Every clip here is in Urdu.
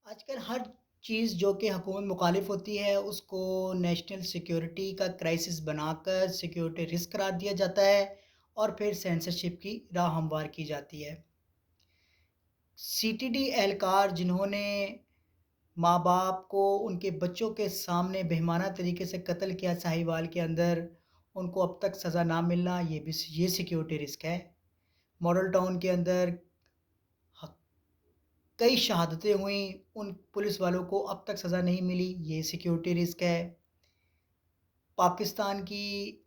آج کل ہر چیز جو کہ حکومت مخالف ہوتی ہے اس کو نیشنل سیکیورٹی کا کرائسس بنا کر سیکیورٹی رسک قرار دیا جاتا ہے اور پھر سینسرشپ کی راہ ہموار کی جاتی ہے۔ سی ٹی ڈی اہلکار جنہوں نے ماں باپ کو ان کے بچوں کے سامنے بہیمانہ طریقے سے قتل کیا ساہیوال کے اندر، ان کو اب تک سزا نہ ملنا یہ سیکیورٹی رسک ہے۔ ماڈل ٹاؤن کے اندر کئی شہادتیں ہوئیں، ان پولیس والوں کو اب تک سزا نہیں ملی، یہ سیکیورٹی رسک ہے۔ پاکستان کی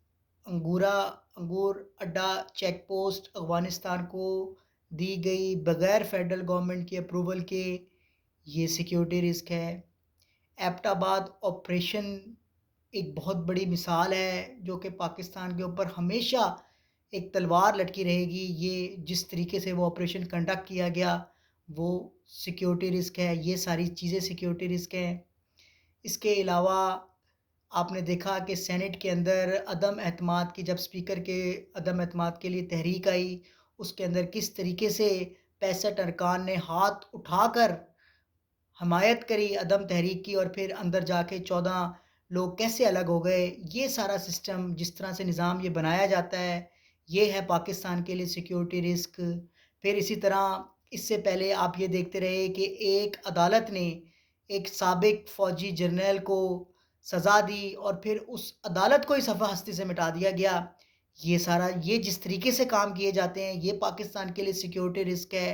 انگور اڈا چیک پوسٹ افغانستان کو دی گئی بغیر فیڈرل گورنمنٹ کی اپروول کے، یہ سیکیورٹی رسک ہے۔ ایبٹ آباد آپریشن ایک بہت بڑی مثال ہے جو کہ پاکستان کے اوپر ہمیشہ ایک تلوار لٹکی رہے گی۔ یہ جس طریقے سے وہ آپریشن کنڈکٹ کیا گیا وہ سیکیورٹی رسک ہے، یہ ساری چیزیں سیکیورٹی رسک ہیں۔ اس کے علاوہ آپ نے دیکھا کہ سینٹ کے اندر عدم اعتماد کی جب اسپیکر کے عدم اعتماد کے لیے تحریک آئی، اس کے اندر کس طریقے سے 65 ارکان نے ہاتھ اٹھا کر حمایت کری عدم تحریک کی، اور پھر اندر جا کے 14 لوگ کیسے الگ ہو گئے۔ یہ سارا سسٹم جس طرح سے نظام یہ بنایا جاتا ہے، یہ ہے پاکستان کے لیے سیکیورٹی رسک۔ پھر اسی طرح اس سے پہلے آپ یہ دیکھتے رہے کہ ایک عدالت نے ایک سابق فوجی جرنیل کو سزا دی اور پھر اس عدالت کو ہی صفحہ ہستی سے مٹا دیا گیا۔ یہ جس طریقے سے کام کیے جاتے ہیں یہ پاکستان کے لیے سیکیورٹی رسک ہے،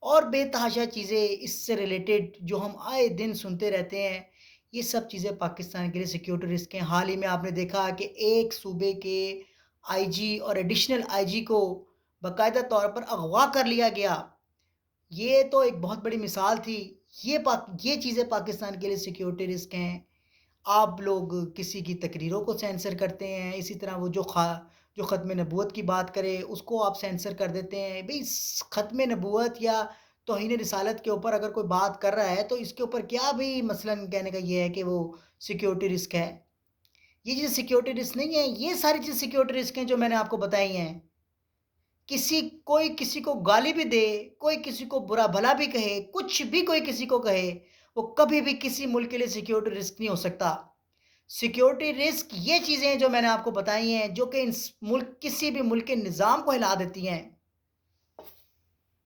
اور بے تحاشا چیزیں اس سے ریلیٹڈ جو ہم آئے دن سنتے رہتے ہیں، یہ سب چیزیں پاکستان کے لیے سیکیورٹی رسک ہیں۔ حال ہی میں آپ نے دیکھا کہ ایک صوبے کے آئی جی اور ایڈیشنل آئی جی کو باقاعدہ طور پر اغوا کر لیا گیا۔ یہ تو ایک بہت بڑی مثال تھی۔ یہ چیزیں پاکستان کے لیے سیکیورٹی رسک ہیں۔ آپ لوگ کسی کی تقریروں کو سینسر کرتے ہیں، اسی طرح وہ جو ختم نبوت کی بات کرے اس کو آپ سینسر کر دیتے ہیں۔ بھئی ختم نبوت یا توہین رسالت کے اوپر اگر کوئی بات کر رہا ہے تو اس کے اوپر کیا بھی مثلاً کہنے کا یہ ہے کہ وہ سیکیورٹی رسک ہے؟ یہ چیز سیکیورٹی رسک نہیں ہے، یہ ساری چیز سیکیورٹی رسک ہیں جو میں نے آپ کو بتائی ہیں۔ کوئی کسی کو گالی بھی دے، کوئی کسی کو برا بھلا بھی کہے، کچھ بھی کوئی کسی کو کہے، وہ کبھی بھی کسی ملک کے لیے سیکیورٹی رسک نہیں ہو سکتا۔ سیکیورٹی رسک یہ چیزیں ہیں جو میں نے آپ کو بتائی ہیں جو کہ کسی بھی ملک کے نظام کو ہلا دیتی ہیں۔